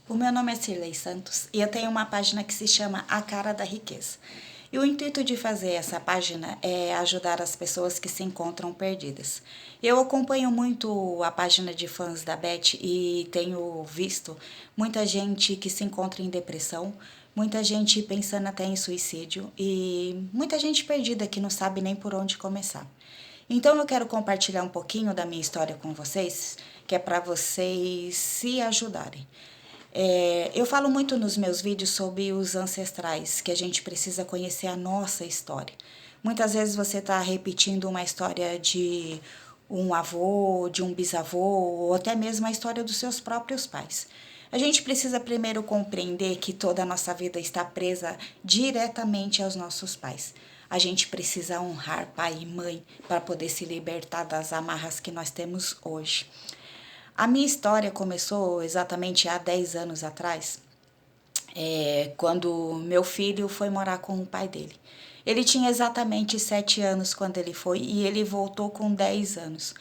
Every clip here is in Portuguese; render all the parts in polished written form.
O meu nome é Cirlei Santos e eu tenho uma página que se chama A Cara da Riqueza. E o intuito de fazer essa página é ajudar as pessoas que se encontram perdidas. Eu acompanho muito a página de fãs da Beth e tenho visto muita gente que se encontra em depressão, muita gente pensando até em suicídio e muita gente perdida que não sabe nem por onde começar. Então eu quero compartilhar um pouquinho da minha história com vocês, que é para vocês se ajudarem. Eu falo muito nos meus vídeos sobre os ancestrais, que a gente precisa conhecer a nossa história. Muitas vezes você está repetindo uma história de um avô, de um bisavô, ou até mesmo a história dos seus próprios pais. A gente precisa primeiro compreender que toda a nossa vida está presa diretamente aos nossos pais. A gente precisa honrar pai e mãe para poder se libertar das amarras que nós temos hoje. A minha história começou exatamente há 10 anos atrás, quando meu filho foi morar com o pai dele. Ele tinha exatamente 7 anos quando ele foi e ele voltou com 10 anos.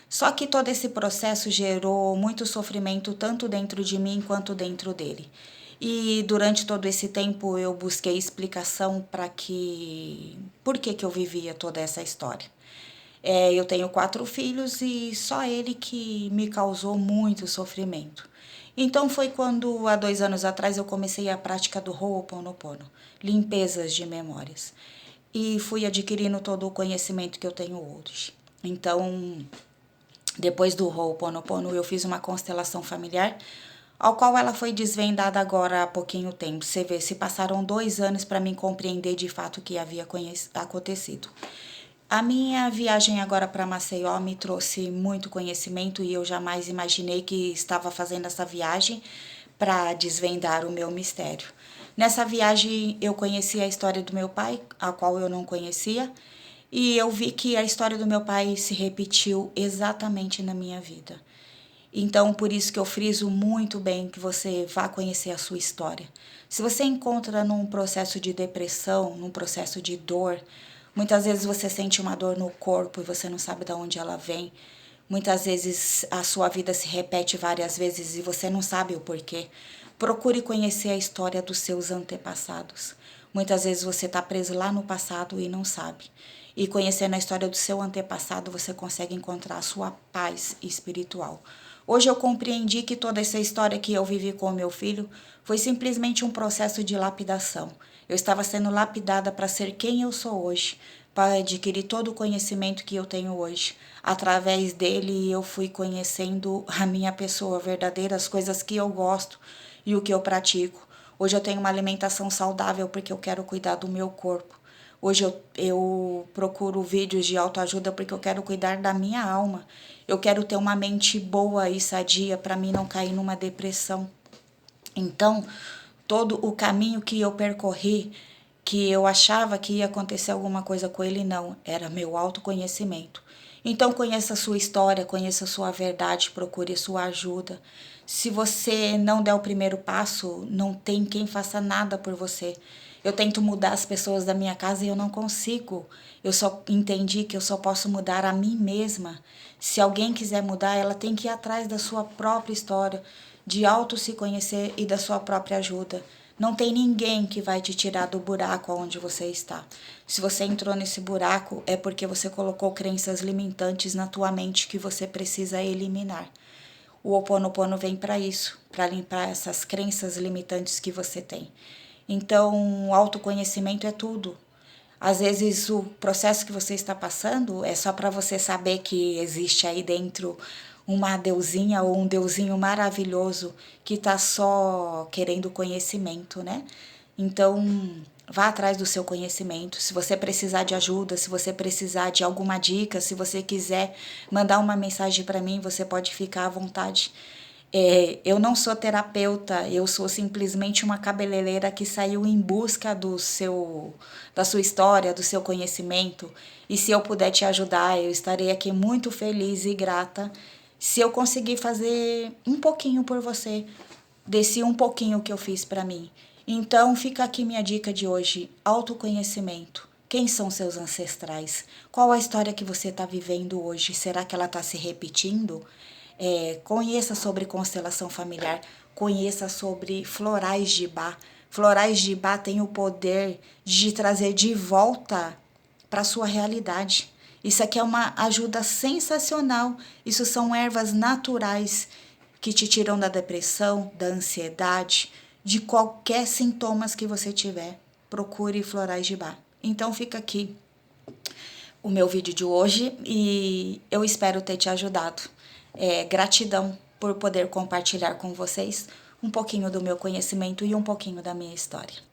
Só que todo esse processo gerou muito sofrimento tanto dentro de mim quanto dentro dele. E durante todo esse tempo eu busquei explicação para por que eu vivia toda essa história. Eu tenho 4 filhos e só ele que me causou muito sofrimento. Então foi quando, há 2 anos atrás, eu comecei a prática do Ho'oponopono, limpezas de memórias. E fui adquirindo todo o conhecimento que eu tenho hoje. Então, depois do Ho'oponopono, eu fiz uma constelação familiar, ao qual ela foi desvendada agora há pouquinho tempo. Você vê, se passaram 2 anos para mim compreender de fato o que havia acontecido. A minha viagem agora para Maceió me trouxe muito conhecimento e eu jamais imaginei que estava fazendo essa viagem para desvendar o meu mistério. Nessa viagem eu conheci a história do meu pai, a qual eu não conhecia, e eu vi que a história do meu pai se repetiu exatamente na minha vida. Então, por isso que eu friso muito bem que você vá conhecer a sua história. Se você encontra num processo de depressão, num processo de dor, muitas vezes você sente uma dor no corpo e você não sabe de onde ela vem. Muitas vezes a sua vida se repete várias vezes e você não sabe o porquê. Procure conhecer a história dos seus antepassados. Muitas vezes você está preso lá no passado e não sabe. E conhecendo a história do seu antepassado, você consegue encontrar a sua paz espiritual. Hoje eu compreendi que toda essa história que eu vivi com o meu filho foi simplesmente um processo de lapidação. Eu estava sendo lapidada para ser quem eu sou hoje, para adquirir todo o conhecimento que eu tenho hoje. Através dele eu fui conhecendo a minha pessoa verdadeira, as coisas que eu gosto e o que eu pratico. Hoje eu tenho uma alimentação saudável porque eu quero cuidar do meu corpo. Hoje eu procuro vídeos de autoajuda porque eu quero cuidar da minha alma. Eu quero ter uma mente boa e sadia para mim não cair numa depressão. Então, todo o caminho que eu percorri, que eu achava que ia acontecer alguma coisa com ele, não, era meu autoconhecimento. Então, conheça a sua história, conheça a sua verdade, procure sua ajuda. Se você não der o primeiro passo, não tem quem faça nada por você. Eu tento mudar as pessoas da minha casa e eu não consigo. Eu só entendi que eu só posso mudar a mim mesma. Se alguém quiser mudar, ela tem que ir atrás da sua própria história, de auto se conhecer e da sua própria ajuda. Não tem ninguém que vai te tirar do buraco onde você está. Se você entrou nesse buraco, é porque você colocou crenças limitantes na tua mente que você precisa eliminar. O Ho Oponopono vem para isso, para limpar essas crenças limitantes que você tem. Então, o autoconhecimento é tudo. Às vezes o processo que você está passando é só para você saber que existe aí dentro uma deusinha ou um deusinho maravilhoso que está só querendo conhecimento, né? Então, vá atrás do seu conhecimento. Se você precisar de ajuda, se você precisar de alguma dica, se você quiser mandar uma mensagem para mim, você pode ficar à vontade. Eu não sou terapeuta, eu sou simplesmente uma cabeleireira que saiu em busca da sua história, do seu conhecimento. E se eu puder te ajudar, eu estarei aqui muito feliz e grata se eu conseguir fazer um pouquinho por você, desse um pouquinho que eu fiz para mim. Então, fica aqui minha dica de hoje: autoconhecimento. Quem são seus ancestrais? Qual a história que você está vivendo hoje? Será que ela está se repetindo? Conheça sobre constelação familiar, conheça sobre florais de Bach. Florais de Bach têm o poder de trazer de volta para a sua realidade. Isso aqui é uma ajuda sensacional. Isso são ervas naturais que te tiram da depressão, da ansiedade, de qualquer sintomas que você tiver. Procure florais de Bach. Então fica aqui o meu vídeo de hoje e eu espero ter te ajudado. Gratidão por poder compartilhar com vocês um pouquinho do meu conhecimento e um pouquinho da minha história.